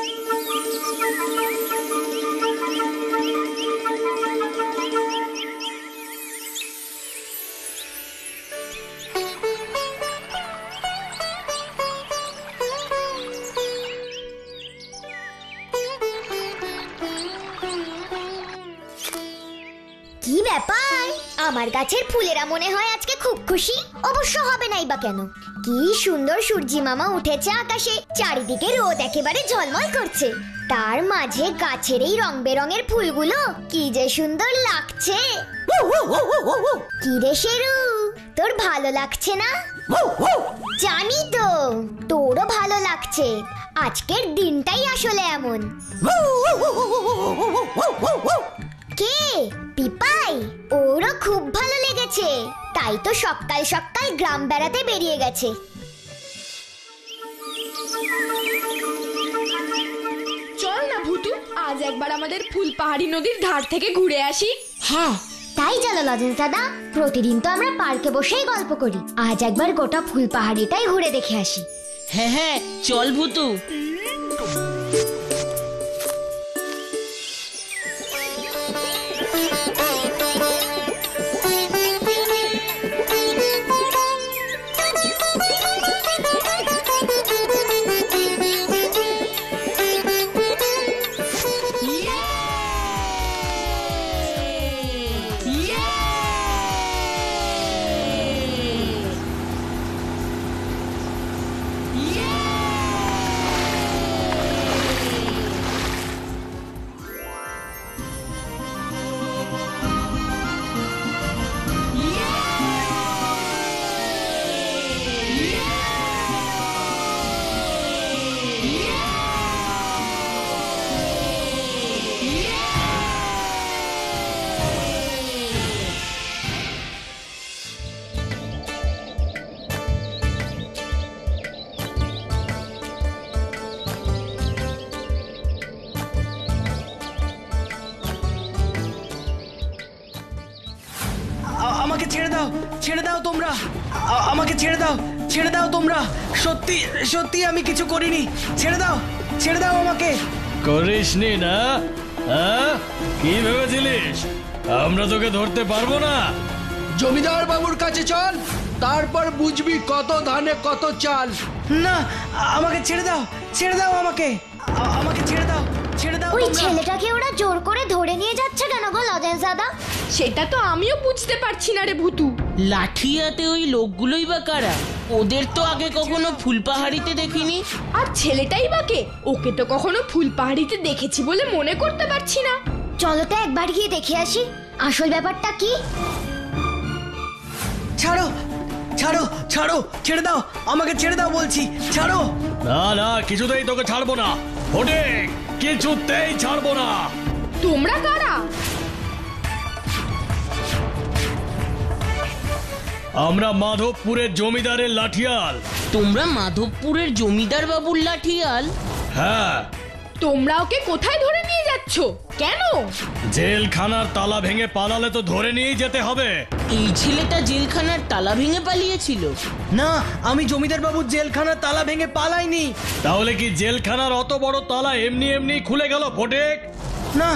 কি ব্যাপার, আমার গাছের ফুলেরা মনে হয় আজকে খুব খুশি। অবশ্য হবে নাই বা কেন, কি সুন্দর সূর্যি মামা উঠেছে আকাশে, চারিদিকে রোদ একেবারে ঝলমল করছে, তার মাঝে গাছের এই রং বেরঙের ফুলগুলো কি যে সুন্দর লাগছে। কি রে শেরু, তোর ভালো লাগছে না? জানি তো তোরও ভালো লাগছে, আজকের দিনটাই আসলে এমন। কে? পিপাই? ওরও খুব ভালো লেগেছে, তাই তো সকাল সকাল গ্রাম বেড়াতে বেরিয়ে গেছে। চল না ভুতু, আজ একবার আমাদের ফুলপাহাড়ি নদীর ধার থেকে ঘুরে আসি। হ্যাঁ তাই চলো লজেন্স দাদা, প্রতিদিন তো আমরা পার্কে বসেই গল্প করি, আজ একবার গোটা ফুলপাহাড়িটাই ঘুরে দেখে আসি। হ্যাঁ হ্যাঁ চল ভুতু। আমাকে ছেড়ে দাও, ছেড়ে দাও তোমরা, আমাকে ছেড়ে দাও, ছেড়ে দাও তোমরা, সত্যি সত্যি আমি কিছু করিনি, ছেড়ে দাও, ছেড়ে দাও আমাকে। করিসনি না? কি ভেবেছিলিস আমরা তোকে ধরতে পারবো না? জমিদার বাবুর কাছে চল, তারপর বুঝবি কত ধানে কত চাল। না, আমাকে ছেড়ে দাও, ছেড়ে দাও আমাকে, আমাকে ছেড়ে দাও, ছেড়ে দাও। ওই ছেলেটাকে ওরা জোর করে ধরে নিয়ে যাচ্ছে কেন গো লজেন্স দাদা? সেটা তো আমিও বুঝতে পারছি না রে ভুতু। লাঠিয়াতে ওই লোকগুলোই বা কারা? ওদের তো আগে কখনো ফুলপাহাড়িতে দেখিনি। আর ছেলেটাই বা কে? ওকে তো কখনো ফুলপাহাড়িতে দেখেছি বলে মনে করতে পারছি না। চলো তো একবার গিয়ে দেখে আসি আসল ব্যাপারটা কি। ছাড়ো, ছাড়ো, ছাড়ো, ছেড়ে দাও আমাকে, ছেড়ে দাও বলছি, ছাড়ো। না না, কিছুতেই তোকে ছাড়বো না ফটিক, কিছুতেই ছাড়বো না। তোমরা কারা? আমরা মাধবপুরের জমিদারের লাঠিয়াল। তোমরা মাধবপুরের জমিদার বাবুর লাঠিয়াল? হ্যাঁ। তোমরা ওকে কোথায় ধরে নিয়ে যাচ্ছ? কেন? জেলখানার তালা ভেঙে পালালে তো ধরে নিয়েই যেতে হবে। এই ছেলেটা জেলখানার তালা ভেঙে পালিয়েছিল? না, আমি জমিদার বাবুর জেলখানার তালা ভেঙে পালাইনি। তাহলে কি জেলখানার অত বড় তালা এমনি এমনি খুলে গেল ফটিক? না,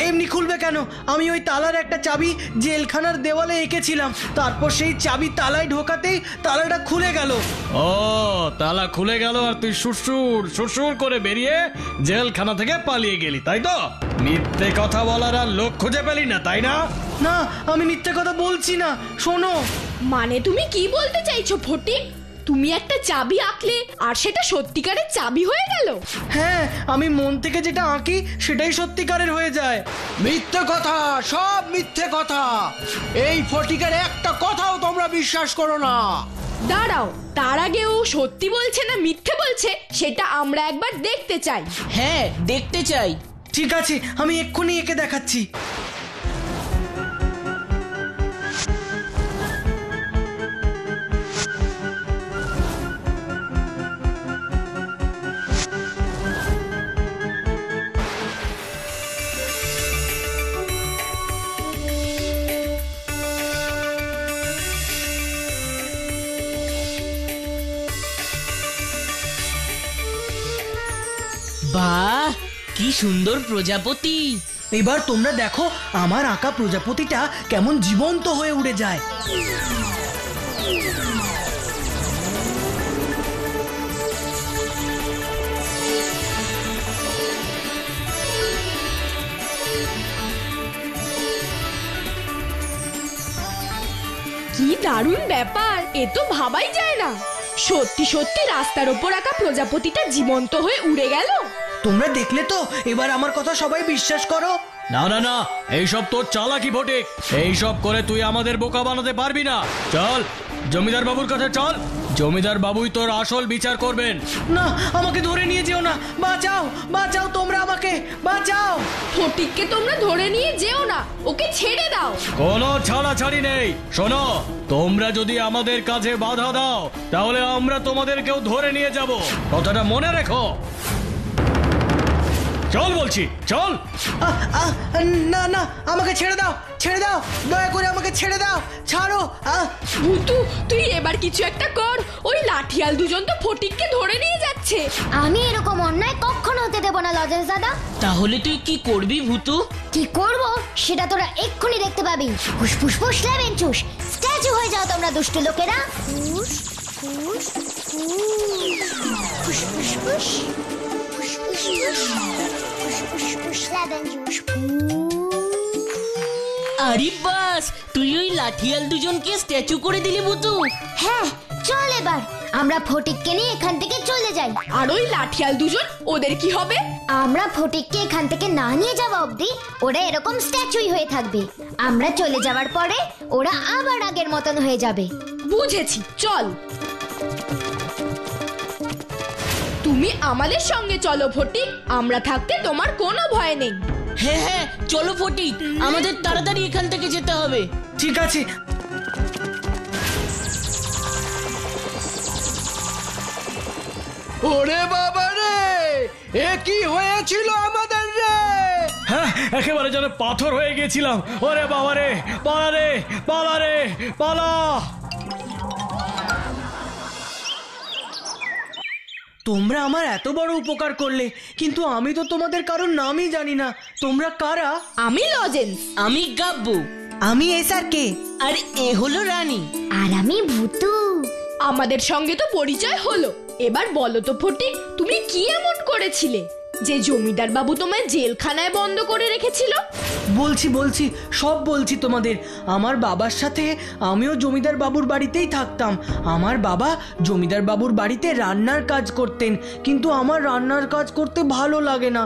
এমনি খুলবে কেন? আমি ওই তালার একটা চাবি জেলখানার দেওয়ালে এঁকেছিলাম, তারপর সেই চাবি তালায় ঢোকাতেই তালাটা খুলে গেল। ও, তালা খুলে গেল আর তুই সুরসুর সুরসুর করে বেরিয়ে জেলখানা থেকে পালিয়ে গেলি, তাই তো? মিথ্যে কথা বলার আর লোক খুঁজে পেলি না, তাই না? না, আমি মিথ্যে কথা বলছি না, শোনো। মানে তুমি কি বলতে চাইছো ফটিক? তুমি একটা চাবি আঁকলে আর সেটা সত্যিকারের চাবি হয়ে গেল? হ্যাঁ, আমি মন থেকে যেটা আঁকি সেটাই সত্যিকারের হয়ে যায়। মিথ্যে কথা, সব মিথ্যে কথা। এই ফটিকের একটা কথাও তোমরা বিশ্বাস করো না। দাঁড়াও, তার আগে ও সত্যি বলছে না মিথ্যে বলছে সেটা আমরা একবার দেখতে চাই। হ্যাঁ, দেখতে চাই। ঠিক আছে, আমি এক্ষুনি এঁকে দেখাচ্ছি। বাহ, কি সুন্দর প্রজাপতি। এবার তোমরা দেখো আমার আঁকা প্রজাপতিটা কেমন জীবন্ত হয়ে উড়ে যায়। কি দারুণ ব্যাপার, এ তো ভাবাই যায় না। সত্যি সত্যি রাস্তার ওপর আঁকা প্রজাপতিটা জীবন্ত হয়ে উড়ে গেল। তোমরা দেখলে তো, এবার আমার কথা সবাই বিশ্বাস করো। না না না, এইসব তোর চালাকি ফটিক। এইসব করে তুই আমাদের বোকা বানাতে পারবি না। চল জমিদার বাবুর কাছে চল, জমিদার বাবুই তোর আসল বিচার করবেন। না, আমাকে ধরে নিয়ে যেও না, বাঁচাও বাঁচাও, তোমরা আমাকে বাঁচাও। ফটিককে তোমরা ধরে নিয়ে যেও না, ওকে ছেড়ে দাও। কোনো ছাড়াছাড়ি নেই। শোনো, তোমরা যদি আমাদের কাছে বাধা দাও তাহলে আমরা তোমাদেরকেও ধরে নিয়ে যাব, কথাটা মনে রেখো। চল বলছি, চল। আহ, আহ, না না, আমাকে ছেড়ে দাও, ছেড়ে দাও, দয়া করে আমাকে ছেড়ে দাও, ছাড়ো। ভুতু, তুই এবার কিছু একটা কর। ওই লাঠিয়াল দুজন তো ফটিককে ধরে নিয়ে যাচ্ছে। আমি এরকম অন্যায় কখনো হতে দেবো না লজেন্স দাদা। তাহলে তুই কি করবি ভুতু? কি করব সেটা তোরা এক্ষুনি দেখতে পাবি। ফুস ফুস ফুস লেবেন চুস, স্ট্যাচু হয়ে যাও তোমরা দুষ্টু লোকেরা। ফুস ফুস ফুস ফুস ফুস ফুস ফুস ফুস লেবেন চুস। আরে বাস, তুই ওই লাঠিয়াল দুজনকে স্ট্যাচু করে দিলি ভুতু। হ্যাঁ, চল এবার আমরা ফটিককে নিয়ে এখান থেকে চলে যাই। আর ওই লাঠিয়াল দুজন, ওদের কি হবে? আমরা ফটিককে এখান থেকে না নিয়ে যাওয়া অবধি ওরা এরকম স্ট্যাচুই হয়ে থাকবে। আমরা চলে যাওয়ার পরে ওরা আবার আগের মতন হয়ে যাবে। বুঝেছি, চল। তুমি আমাদের সঙ্গে চলো ফটিক, আমরা থাকতে তোমার কোনো ভয় নেই। হ্যাঁ হ্যাঁ, চলো ফটিক, আমাদের তাড়াতাড়ি এখান থেকে যেতে হবে। ঠিক আছে। ওরে বাবা রে, এ কি হয়েছিল আমাদের রে? হ্যাঁ, একেবারে যেন পাথর হয়ে গেছিলাম। ওরে বাবা রে, পালা রে, পালা রে, পালা। তোমরা আমার এত বড় উপকার করলে, কিন্তু আমি তো তোমাদের কারোর নামই জানি না। তোমরা কারা? আমি লজেন্স। আমি গাব্বু। আমি এসআরকে। আর এ হলো রানী। আর আমি ভূতু। আমাদের সঙ্গে তো পরিচয় হলো, এবার বলো তো ফটিক, তুমি কি এমন করেছিলে যে জমিদার বাবু তোমায় জেলখানায় বন্ধ করে রেখেছিল? বলছি বলছি, সব বলছি তোমাদের। আমার বাবার সাথে আমিও জমিদার বাবুর বাড়িতেই থাকতাম। আমার বাবা জমিদার বাবুর বাড়িতে রান্নার কাজ করতেন, কিন্তু আমার রান্নার কাজ করতে ভালো লাগে না।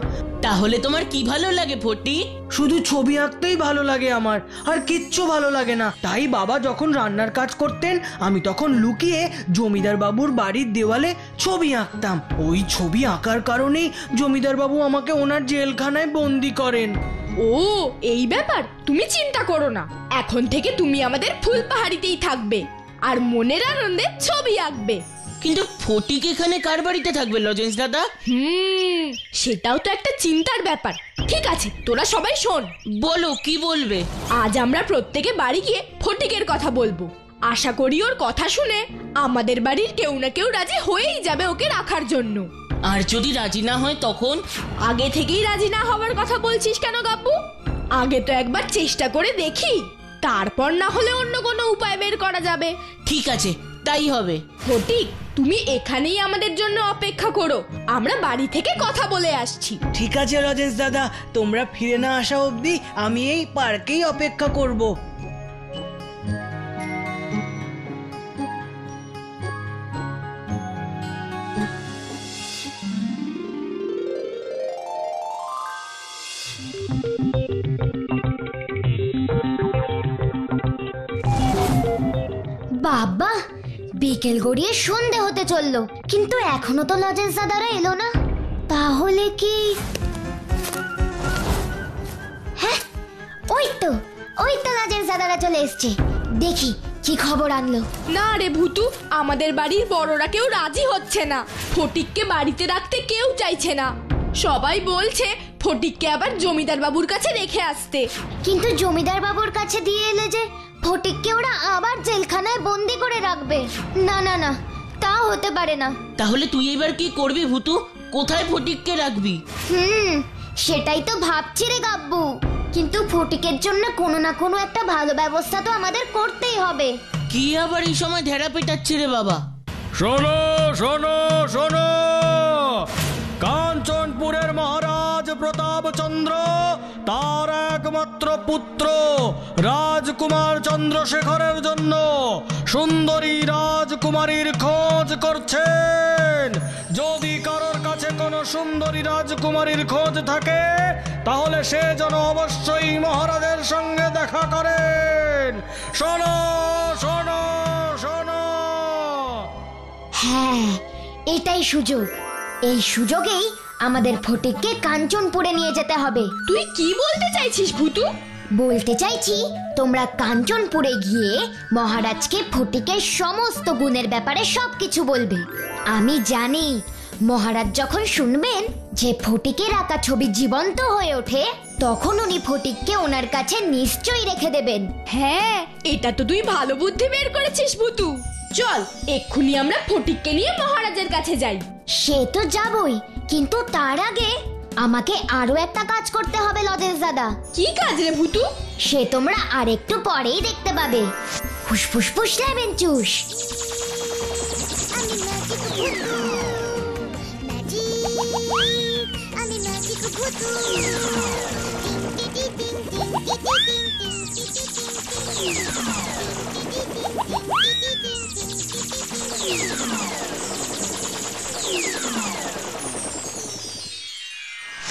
তাহলে তোমার কি ভালো লাগে ফটিক? শুধু ছবি আঁকতেই ভালো লাগে আমার, আর কিচ্ছু ভালো লাগে না। তাই বাবা যখন রান্নার কাজ করতেন, আমি তখন লুকিয়ে জমিদার বাবুর বাড়ির দেওয়ালে ছবি আঁকতাম। ওই ছবি আঁকার কারণেই জমিদার বাবু আমাকে ওনার জেলখানায় বন্দি করেন। ও, এই ব্যাপার। তুমি চিন্তা করো না, এখন থেকে তুমি আমাদের ফুলপাহাড়িতেই থাকবে আর মনের আনন্দে ছবি আঁকবে। কিন্তু ফটিক এখানে কার বাড়িতে থাকবে লজেন্স দাদা? সেটাও তো একটা চিন্তার ব্যাপার। ঠিক আছে, তোরা সবাই শোন। বলো, কি বলবে? আজ আমরা প্রত্যেকে বাড়ি গিয়ে ফটিকের কথা বলবো। আশা করি ওর কথা শুনে আমাদের বাড়ির কেউ না কেউ রাজি হয়েই যাবে ওকে রাখার জন্য। আর যদি রাজি না হয় তখন? আগে থেকেই রাজি না হওয়ার কথা বলছিস কেন গাব্বু? আগে তো একবার চেষ্টা করে দেখি, তারপর না হলে অন্য কোনো উপায় বের করা যাবে। ঠিক আছে, তাই হবে। ফটিক, তুমি এখানেই আমাদের জন্য অপেক্ষা করো, আমরা বাড়ি থেকে কথা বলে আসছি। ঠিক আছে রাজেশ দাদা, তোমরা ফিরে না আসা অবধি আমি এই পার্কেই অপেক্ষা করব। বাবা, বিকেল গড়িয়ে সন্ধে হতে চললো, কিন্তু এখনো তো লজেন্স দাদারা এলো না। তাহলে কি? হ্যাঁ, ওই তো লজেন্স দাদারা চলে এসছে। দেখি কি খবর আনলো। না রে ভুতু, আমাদের বাড়ির বড়রা কেউ রাজি হচ্ছে না। ফটিককে বাড়িতে রাখতে কেউ চাইছে না। সবাই বলছে ফটিককে আবার জমিদার বাবুর কাছে রেখে আসতে। কিন্তু জমিদার বাবুর কাছে দিয়ে এলে যে ফটিককে ওরা আবার জেলখানায় বন্দি করে রাখবে। না না না, তা সেটাও হতে পারে না। তাহলে তুই এবার কি করবি ভুতু? কোথায় ফটিককে রাখবি? সেটাই তো ভাবছি রে গাব্বু, কিন্তু ফটিকের জন্য কোনো না কোনো একটা ভালো ব্যবস্থা তো আমাদের করতেই হবে। কি আবার এই সময় ঢেড়া পেটাচ্ছে রে বাবা? শোনো শোনো শোনো, কাঞ্চনপুরের মহারাজ প্রতাপচন্দ্র তার একমাত্র পুত্র রাজকুমার চন্দ্রশেখরের জন্য সুন্দরী রাজকুমারীর খোঁজ করছেন। যদি কারোর কাছে কোনো সুন্দরী রাজকুমারীর খোঁজ থাকে তাহলে সে যেন অবশ্যই মহারাজের সঙ্গে দেখা করেন। শোনো শোনো শোনো। হ্যাঁ, এটাই সুযোগ। এই সুযোগেই আমাদের ফটিককে কাঞ্চনপুরে নিয়ে যেতে হবে। তুই কি বলতে চাইছিস ভুতু? বলতে চাইছি, তোমরা কাঞ্চনপুরে গিয়ে মহারাজকে ফটিকের সমস্ত গুণের ব্যাপারে সবকিছু বলবে। আমি জানি মহারাজ যখন শুনবেন যে ফটিকের আঁকা ছবি জীবন্ত হয়ে ওঠে, তখন উনি ফটিককে ওনার কাছে নিশ্চয়ই রেখে দেবেন। হ্যাঁ, এটা তো তুই ভালো বুদ্ধি বের করেছিস ভুতু। চল এক্ষুনি আমরা ফটিককে নিয়ে মহারাজের কাছে যাই। সে তো যাবই, কিন্তু তার আগে আমাকে আরো একটা কাজ করতে হবে লজেন্স দাদা। কি কাজ রে ভুতু? সে তোমরা আরেকটু পরেই দেখতে পাবে। ফুসফুস ফুস লেবেন চুস।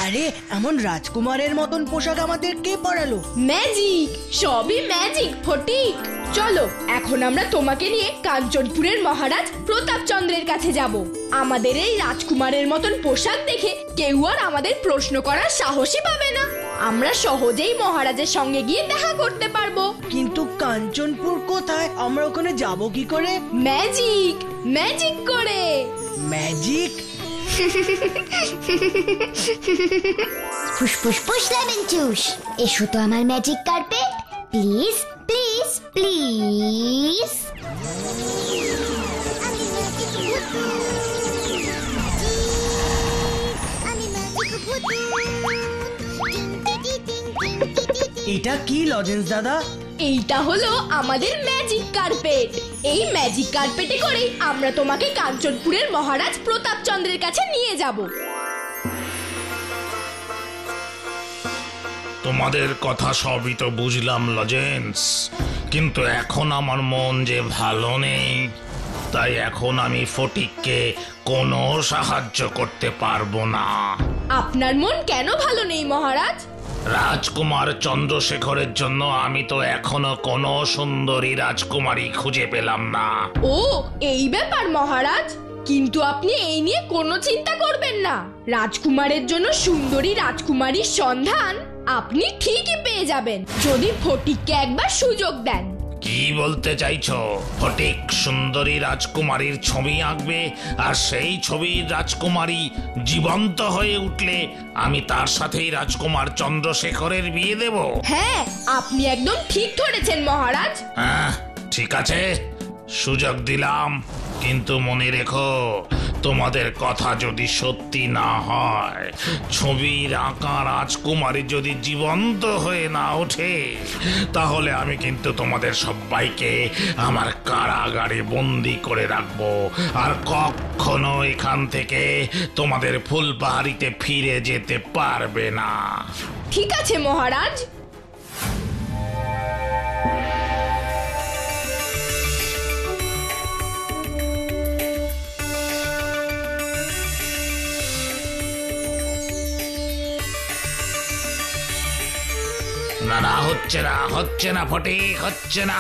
আরে এমন রাজকুমারের মতন পোশাক আমাদের কে পরালো? ম্যাজিক, সবই ম্যাজিক ফটিক। চলো এখন আমরা তোমাকে নিয়ে কাঞ্চনপুরের মহারাজ প্রতাপচন্দ্রের কাছে যাব। আমাদের এই রাজকুমারের মতন পোশাক দেখে কেউ আর আমাদের প্রশ্ন করার সাহসই পাবে না। আমরা সহজেই মহারাজের সঙ্গে গিয়ে দেখা করতে পারবো। কিন্তু কাঞ্চনপুর কোথায়? আমরা ওখানে যাব কি করে? ম্যাজিক, ম্যাজিক করে। ম্যাজিক? ফুসফুস ফুস লেবেন চুস। এসো তো আমার magic carpet, please please please. এটা কি লজেন্স দাদা? এইটা হলো আমাদের ম্যাজিক কার্পেট। এই ম্যাজিক কার্পেটে করে আমরা তোমাকে কাঞ্চনপুরের মহারাজ প্রতাপচন্দ্রের কাছে নিয়ে যাব। তোমাদের কথা সবই তো বুঝলাম লজেন্স, কিন্তু এখন আমার মন যে ভালো নেই, তাই এখন আমি ফটিককে কোনো সাহায্য করতে পারবো না। আপনার মন কেন ভালো নেই মহারাজ? রাজকুমার চন্দ্রশেখরের জন্য আমি তো এখনো কোনো সুন্দরী রাজকুমারী খুঁজে পেলাম না। ও এই ব্যাপার মহারাজ, কিন্তু আপনি এই নিয়ে কোনো চিন্তা করবেন না। রাজকুমারের জন্য সুন্দরী রাজকুমারীর সন্ধান আপনি ঠিকই পেয়ে যাবেন, যদি ফটিককে একবার সুযোগ দেন। কি বলতে চাইছো? ফটিক সুন্দরী রাজকুমারীর ছবি আঁকবে, আর সেই ছবির রাজকুমারী জীবন্ত হয়ে উঠলে আমি তার সাথেই রাজকুমার চন্দ্রশেখরের বিয়ে দেব? হ্যাঁ, আপনি একদম ঠিক ধরেছেন মহারাজ। হ্যাঁ ঠিক আছে, সুযোগ দিলাম, কিন্তু মনে রেখো তোমাদের কথা যদি সত্যি না হয়, ছবির আঁকা রাজকুমারী যদি জীবন্ত হয়ে না ওঠে, তাহলে আমি কিন্তু তোমাদের সবাইকে আমার কারাগারে বন্দি করে রাখবো, আর কখনো এখান থেকে তোমাদের ফুলপাহাড়িতে ফিরে যেতে পারবে না। ঠিক আছে মহারাজ। না না, হচ্ছে না ফটিক, হচ্ছে না।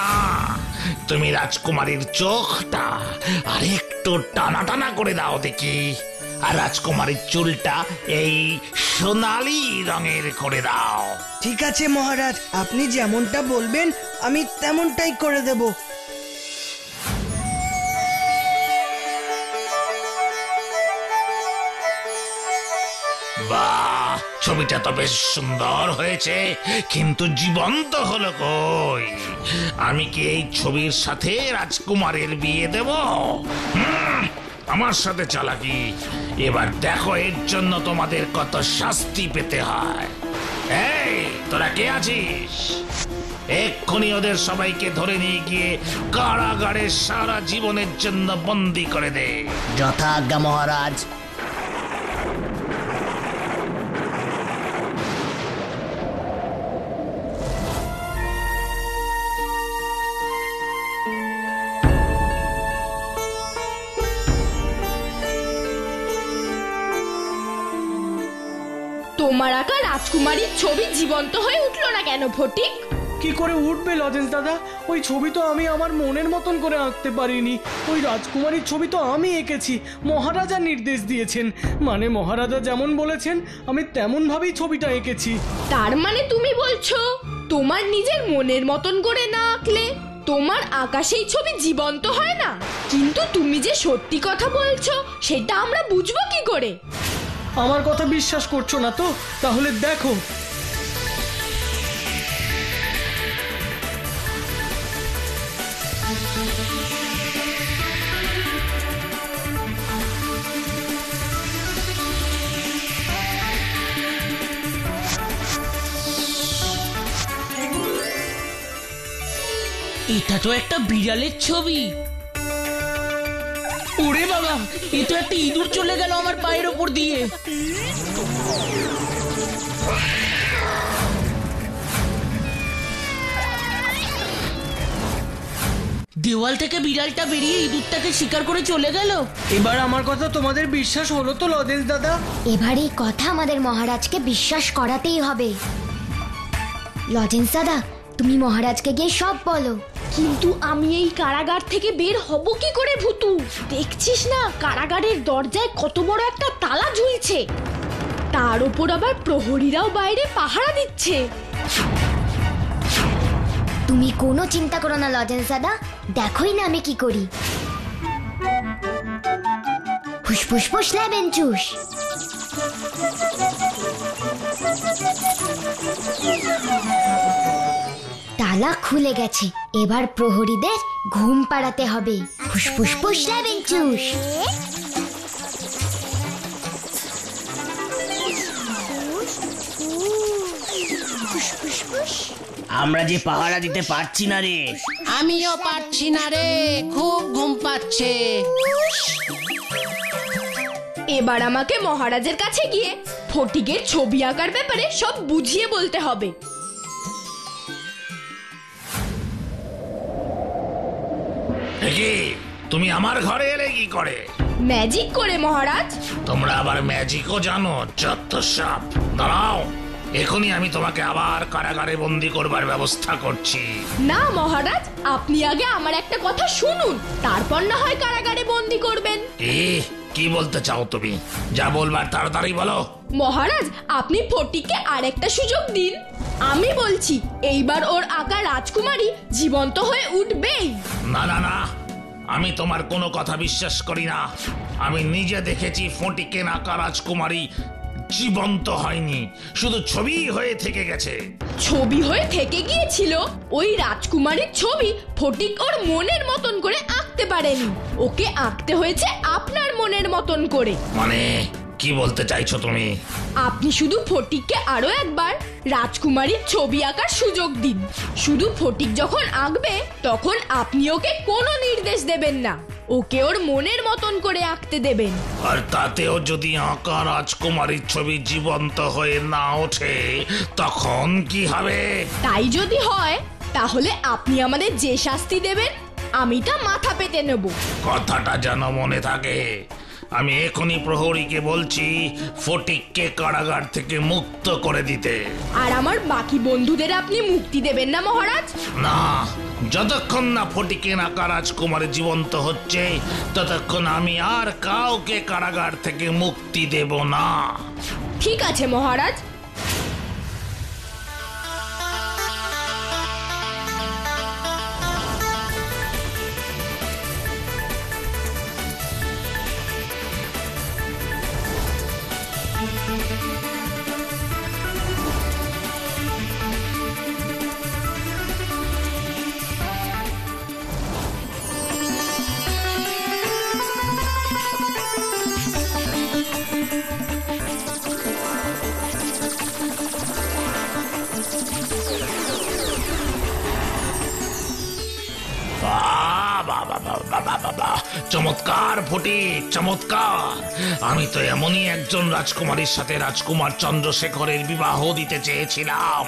তুমি রাজকুমারীর চোখটা আর একটু টানা টানা করে দাও দেখি, আর রাজকুমারীর চুলটা এই সোনালী রঙের করে দাও। ঠিক আছে মহারাজ, আপনি যেমনটা বলবেন আমি তেমনটাই করে দেব। বাহ, ছবিটা তো বেশ সুন্দর হয়েছে, কিন্তু জীবন্ত হলো কই? আমি কি এই ছবির সাথে রাজকুমারের বিয়ে দেব? আমার সাথে চালাকি। এবার দেখো এর জন্য তোমাদের কত শাস্তি পেতে হয়। এই তোরা কে আছিস? এক্ষুনি ওদের সবাইকে ধরে নিয়ে গিয়ে কারাগারে সারা জীবনের জন্য বন্দি করে দে। যথাজ্ঞা মহারাজ। তোমার আঁকা রাজকুমারীর ছবি জীবন্ত হয়ে উঠলো না কেন ফটিক? কি করে উঠবে লজেন্স দাদা? ওই ছবি তো আমি আমার মনের মতন করে আঁকতে পারিনি। ওই রাজকুমারীর ছবি তো আমি এঁকেছি, মহারাজা নির্দেশ দিয়েছেন। মানে মহারাজা যেমন বলেছেন আমি তেমন ভাবেই ছবিটা এঁকেছি। তার মানে তুমি বলছো তোমার নিজের মনের মতন করে না আঁকলে তোমার আঁকা সেই ছবি জীবন্ত হয় না? কিন্তু তুমি যে সত্যি কথা বলছো সেটা আমরা বুঝবো কি করে? আমার কথা বিশ্বাস করছো না তো? তাহলে দেখো। এটা তো একটা বিড়ালের ছবি। ওরে বাবা, এ তো একটা ইঁদুর চলে গেল আমার পায়ের ওপর দিয়ে। দেওয়াল থেকে বিড়ালটা বেরিয়ে ইঁদুরটাকে শিকার করে চলে গেল। এবার আমার কথা তোমাদের বিশ্বাস হলো তো লজেন্স দাদা? এবার এই কথা আমাদের মহারাজকে বিশ্বাস করাতেই হবে। লজেন্স দাদা, তুমি মহারাজকে গিয়ে সব বলো। কিন্তু আমি এই কারাগার থেকে বের হব কি করে ভুতু? দেখছিস না কারাগারের দরজায় কত বড় একটা তালা ঝুলছে, তার উপর আবার প্রহরীরাও বাইরে পাহারা দিচ্ছে। তুমি কোনো চিন্তা করো না লজেন্স দাদা, দেখোই না আমি কি করি। ফুসফুস ফুসলা বেঞ্চুস। তালা খুলে গেছে, এবার প্রহরীদের ঘুম পাড়াতে হবে। ফুসফুস ফুসলা বেঞ্চুস। আমরা যে পাহারা দিতে পারছি না রে। আমিও পারছি না রে, খুব ঘুম পাচ্ছে। এবার আমাকে মহারাজের কাছে গিয়ে ফটিকের ছবি আঁকার ব্যাপারে সব বুঝিয়ে বলতে হবে। কি তুমি আমার ঘরে এলে কি করে? ম্যাজিক করে মহারাজ। তোমরা আবার ম্যাজিকও জানো? যত সব। দাঁড়াও, এখনই আমি তোমাকে আবার কারাগারে বন্দি করবার ব্যবস্থা করছি। না মহারাজ, আপনি আগে আমার একটা কথা শুনুন, তারপর না হয় কারাগারে বন্দি করবেন। কি বলতে চাও তুমি? যা বলবার তাড়াতাড়ি বলো। মহারাজ, আপনি ফটিককে আরেকটা সুযোগ দিন। আমি বলছি এইবার ওর আঁকা রাজকুমারী জীবন্ত হয়ে উঠবেই। না না না, আমি তোমার কোনো কথা বিশ্বাস করি না। আমি নিজে দেখেছি ফটিকের আঁকা রাজকুমারী জীবন্ত হয়নি, শুধু ছবি হয়ে থেকে গেছে। ছবি হয়ে থেকে গিয়েছিল? ওই রাজকুমারীর ছবি ফটিক ওর মনের মতন করে আঁকতে পারেনি, ওকে আঁকতে হয়েছে আপনার মনের মতন করে। মানে কি বলতে চাইছো তুমি? আপনি শুধু ফটিককে আরো একবার রাজকুমারীর ছবি আঁকার সুযোগ দিন। শুধু ফটিক যখন আঁকবে তখন আপনি ওকে কোনো নির্দেশ দেবেন না, ওকে ওর মনের মতন করে আঁকতে দেবেন। আর তাতেও যদি আঁকা রাজকুমারীর ছবি জীবন্ত হয়ে না ওঠে তখন কি হবে? তাই যদি হয় তাহলে আপনি আমাদের যে শাস্তি দেবেন আমি তা মাথা পেতে নেব। কথাটা যেন মনে থাকে। আমি এখনই প্রহরীকে বলছি ফটিককে কারাগার থেকে মুক্ত করে দিতে। আর আমার বাকি বন্ধুদের আপনি মুক্তি দেবেন না মহারাজ? না, যতক্ষণ না ফটিকের আঁকা রাজকুমারী জীবন্ত হচ্ছে ততক্ষণ আমি আর কাউকে কারাগার থেকে মুক্তি দেব না। ঠিক আছে মহারাজ। চমৎকার ফটিক, চমৎকার। আমি তো এমনই একজন রাজকুমারীর সাথে রাজকুমার চন্দ্রশেখরের বিবাহ দিতে চেয়েছিলাম।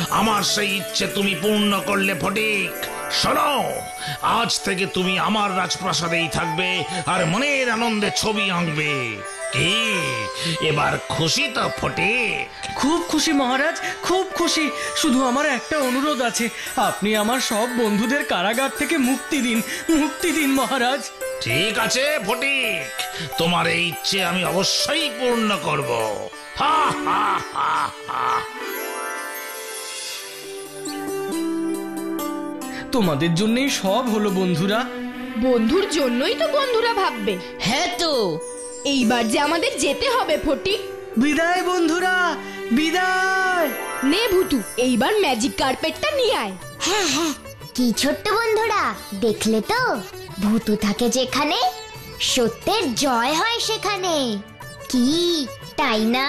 আমার সেই ইচ্ছে তুমি পূর্ণ করলে ফটিক। শোনো, আজ থেকে তুমি আমার রাজপ্রাসাদেই থাকবে আর মনের আনন্দে ছবি আঁকবে। কি এবার খুশি তো ফটিক? খুব খুশি মহারাজ, খুব খুশি। শুধু আমার একটা অনুরোধ আছে, আপনি আমার সব বন্ধুদের কারাগার থেকে মুক্তি দিন, মুক্তি দিন মহারাজ। ঠিক আছে ফটিক, তোমার এই ইচ্ছে আমি অবশ্যই পূর্ণ করব। হা হা হা হা। তোমাদের জন্যই সব হলো বন্ধুরা। বন্ধুর জন্যই তো বন্ধুরা ভাববে। হ্যাঁ তো, এইবার যে আমাদের যেতে হবে ফটিক। বিদায় বন্ধুরা, বিদায়। নে ভুতু, এইবার ম্যাজিক কার্পেটটা নিয়ে আয়। হ্যাঁ হ্যাঁ, কি ছোট্ট বন্ধুরা, দেখলে তো? ভূতু থাকে যেখানে, সত্যের জয় হয় সেখানে। কি তাই না?